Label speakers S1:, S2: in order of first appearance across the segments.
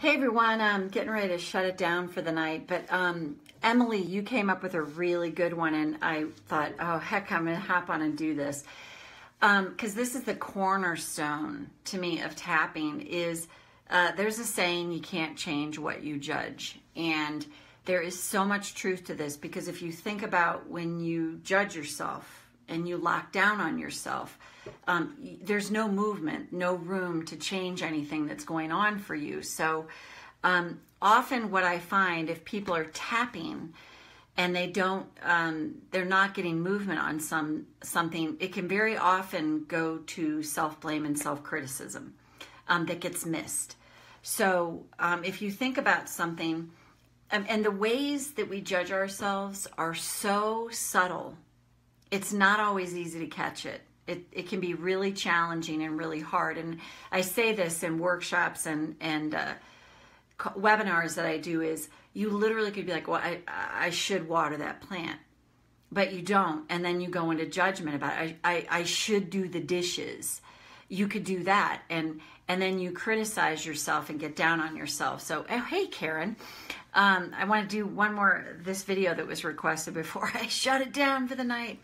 S1: Hey everyone, I'm getting ready to shut it down for the night, but Emily, you came up with a really good one, and I thought, oh heck, I'm gonna hop on and do this. Because this is the cornerstone to me of tapping is there's a saying, you can't change what you judge. And there is so much truth to this, because if you think about when you judge yourself and you lock down on yourself, there's no movement, no room to change anything that's going on for you. So often what I find, if people are tapping and they don't, they're not getting movement on something, it can very often go to self-blame and self-criticism that gets missed. So if you think about something, and the ways that we judge ourselves are so subtle, it's not always easy to catch it. It can be really challenging and really hard. And I say this in workshops and webinars that I do, is you literally could be like, well, I should water that plant, but you don't. And then you go into judgment about it. I should do the dishes. You could do that. And then you criticize yourself and get down on yourself. So, oh, hey, Karen, I want to do one more, this video that was requested before I shut it down for the night.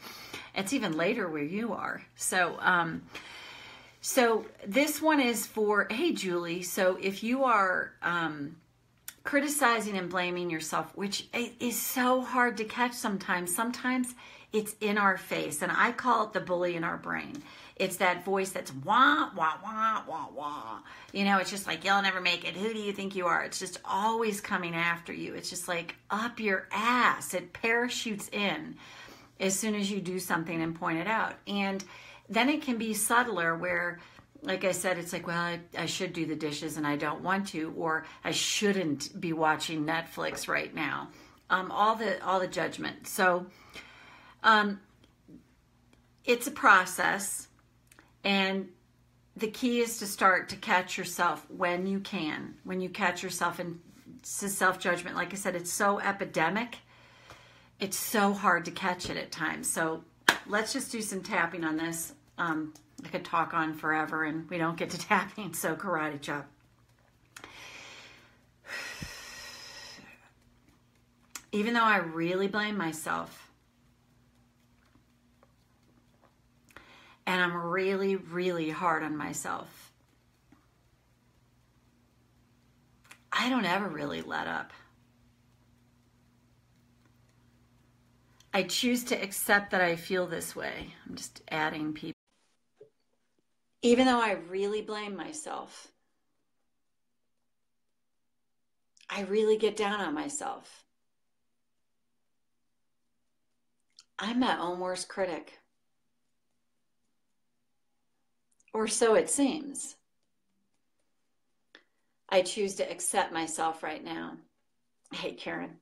S1: It's even later where you are. So, so this one is for, hey, Julie. So if you are criticizing and blaming yourself, which is so hard to catch sometimes it's in our face. And I call it the bully in our brain. It's that voice that's wah, wah, wah, wah, wah. You know, it's just like, you'll never make it. Who do you think you are? It's just always coming after you. It's just like up your ass. It parachutes in as soon as you do something and point it out. And then it can be subtler where, like I said, it's like, well, I should do the dishes and I don't want to, or I shouldn't be watching Netflix right now. All the judgment. So it's a process, and the key is to start to catch yourself when you can. When you catch yourself in self-judgment, like I said, it's so epidemic. It's so hard to catch it at times. So let's just do some tapping on this. I could talk on forever and we don't get to tapping, so karate chop. Even though I really blame myself, and I'm really, really hard on myself, I don't ever really let up. I choose to accept that I feel this way. I'm just adding people. Even though I really blame myself, I really get down on myself. I'm my own worst critic. Or so it seems. I choose to accept myself right now. Hey, Karen.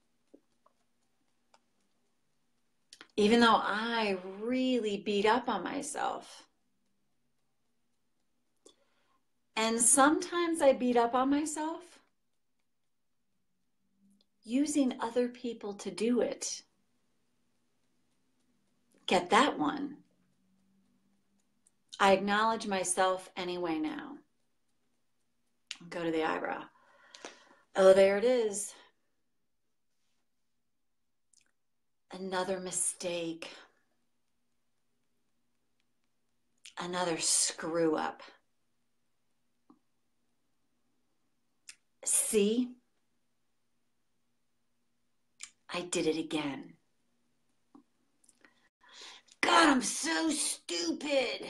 S1: Even though I really beat up on myself. And sometimes I beat up on myself using other people to do it. Get that one. I acknowledge myself anyway now. Go to the eyebrow. Oh, there it is. Another mistake. Another screw up. See? I did it again. God, I'm so stupid.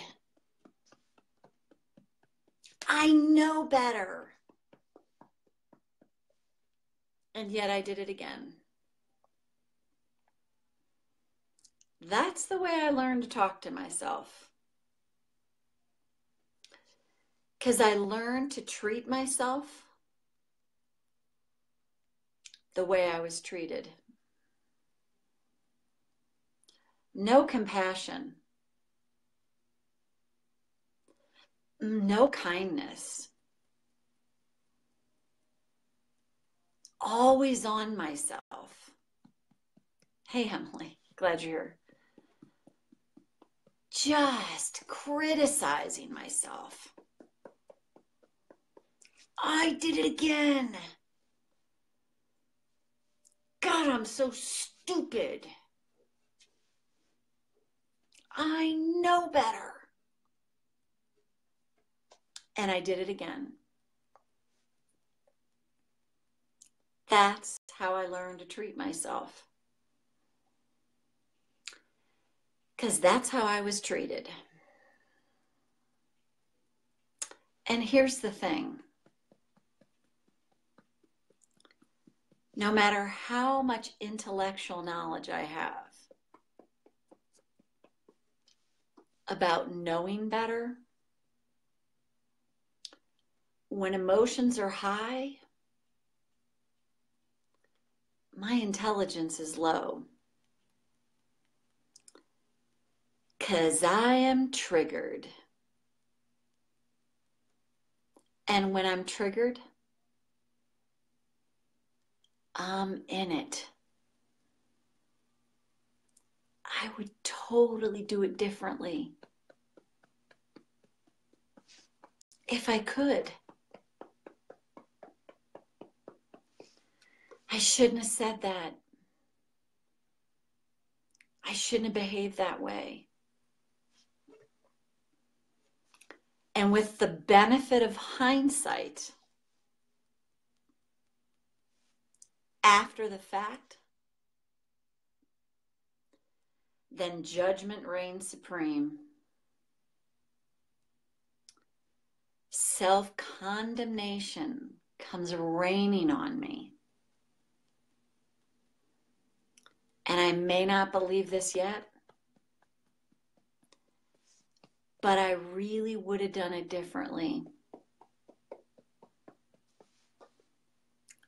S1: I know better. And yet I did it again. That's the way I learned to talk to myself. Because I learned to treat myself the way I was treated. No compassion. No kindness. Always on myself. Hey, Emily, glad you're here. Just criticizing myself. I did it again. God, I'm so stupid. I know better. And I did it again. That's how I learned to treat myself. Because that's how I was treated. And here's the thing. No matter how much intellectual knowledge I have about knowing better, when emotions are high, my intelligence is low. Because I am triggered. And when I'm triggered, I'm in it. I would totally do it differently if I could. I shouldn't have said that. I shouldn't have behaved that way. And with the benefit of hindsight, after the fact, then judgment reigns supreme. Self-condemnation comes raining on me. And I may not believe this yet, but I really would have done it differently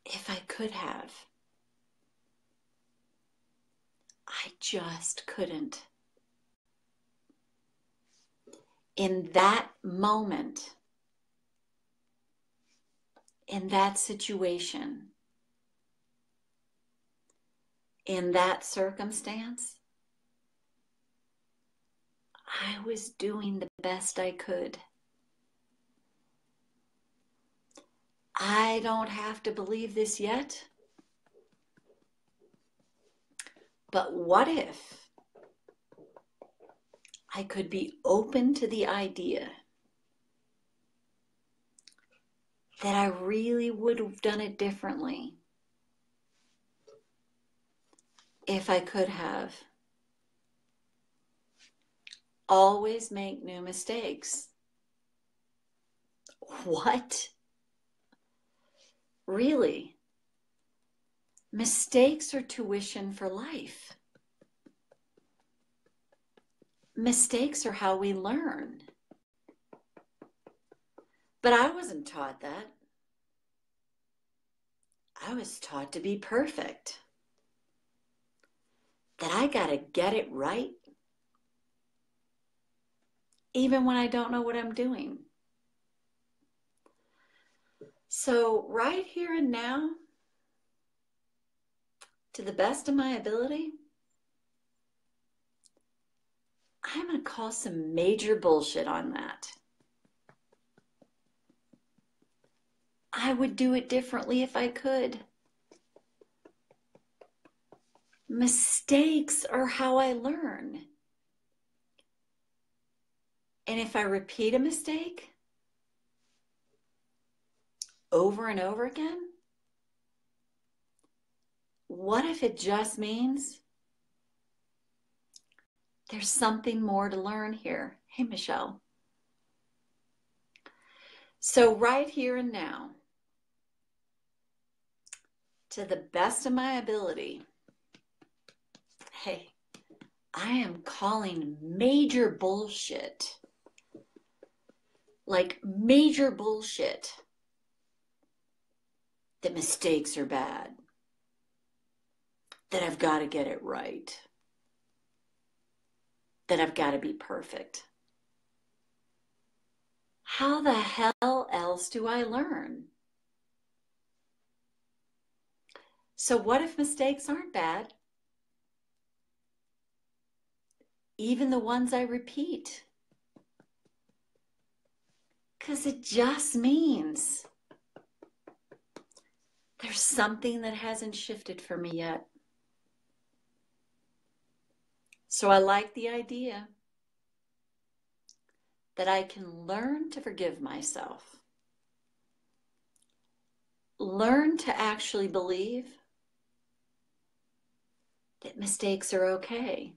S1: if I could have. I just couldn't. In that moment, in that situation, in that circumstance, I was doing the best I could. I don't have to believe this yet, but what if I could be open to the idea that I really would have done it differently if I could have? Always make new mistakes. What? Really? Mistakes are tuition for life. Mistakes are how we learn. But I wasn't taught that. I was taught to be perfect. That I gotta get it right, even when I don't know what I'm doing. So right here and now, to the best of my ability, I'm gonna call some major bullshit on that. I would do it differently if I could. Mistakes are how I learn. And if I repeat a mistake over and over again, what if it just means there's something more to learn here? Hey, Michelle. So right here and now, to the best of my ability, hey, I am calling major bullshit. Like major bullshit. That mistakes are bad. That I've got to get it right. That I've got to be perfect. How the hell else do I learn? So what if mistakes aren't bad? Even the ones I repeat. Because it just means there's something that hasn't shifted for me yet. So I like the idea that I can learn to forgive myself. Learn to actually believe that mistakes are okay.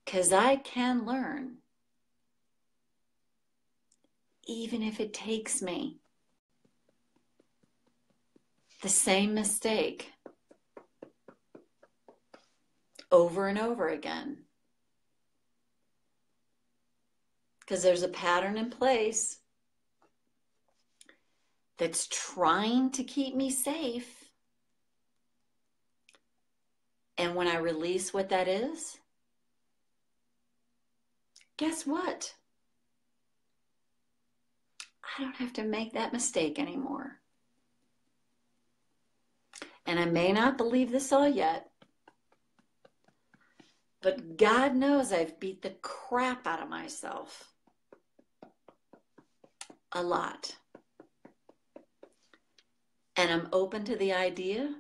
S1: Because I can learn, even if it takes me the same mistake over and over again. Because there's a pattern in place that's trying to keep me safe. And when I release what that is, guess what? I don't have to make that mistake anymore. And I may not believe this all yet, but God knows I've beat the crap out of myself a lot. And I'm open to the idea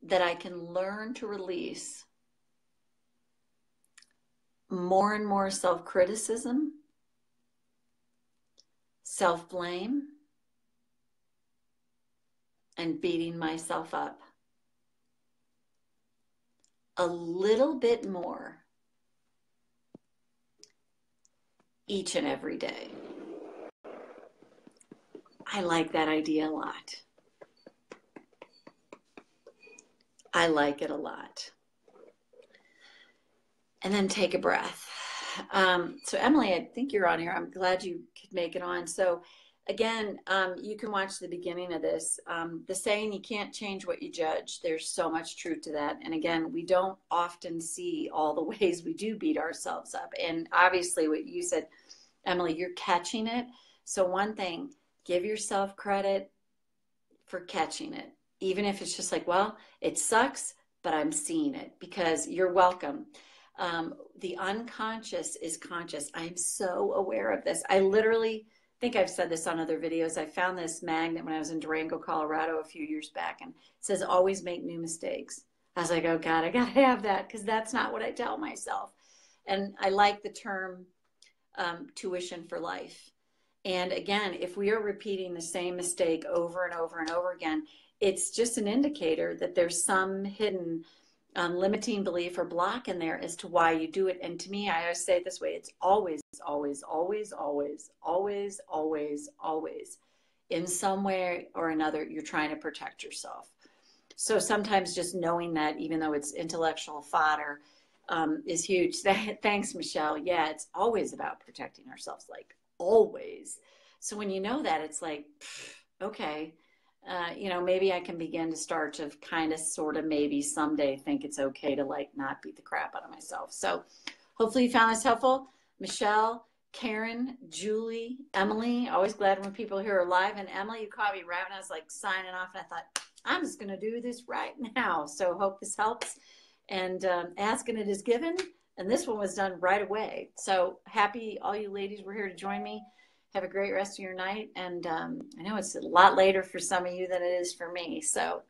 S1: that I can learn to release more and more self-criticism, self-blame, and beating myself up a little bit more each and every day. I like that idea a lot. I like it a lot. And then take a breath. So Emily, I think you're on here. I'm glad you could make it on. So again, you can watch the beginning of this. The saying, you can't change what you judge. There's so much truth to that. And again, we don't often see all the ways we do beat ourselves up. And obviously what you said, Emily, you're catching it. So one thing, give yourself credit for catching it. Even if it's just like, well, it sucks, but I'm seeing it, because you're welcome. The unconscious is conscious. I'm so aware of this. I literally think I've said this on other videos. I found this magnet when I was in Durango, Colorado a few years back, and it says, always make new mistakes. I was like, oh God, I gotta have that, because that's not what I tell myself. And I like the term tuition for life. And again, if we are repeating the same mistake over and over and over again, it's just an indicator that there's some hidden limiting belief or block in there as to why you do it. And to me, I always say it this way, it's always, always, always, always, always, always, always, in some way or another, you're trying to protect yourself. So sometimes just knowing that, even though it's intellectual fodder, is huge. Thanks, Michelle. Yeah, it's always about protecting ourselves, like always. So when you know that, it's like, okay, maybe I can begin to start to kind of sort of maybe someday think it's okay to like not beat the crap out of myself. So hopefully you found this helpful. Michelle, Karen, Julie, Emily, always glad when people here are live. And Emily, you caught me right when I was like signing off, and I thought, I'm just going to do this right now. So hope this helps. And asking it is given. And this one was done right away. So happy all you ladies were here to join me. Have a great rest of your night. And I know it's a lot later for some of you than it is for me. So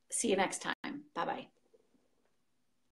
S1: see you next time. Bye-bye.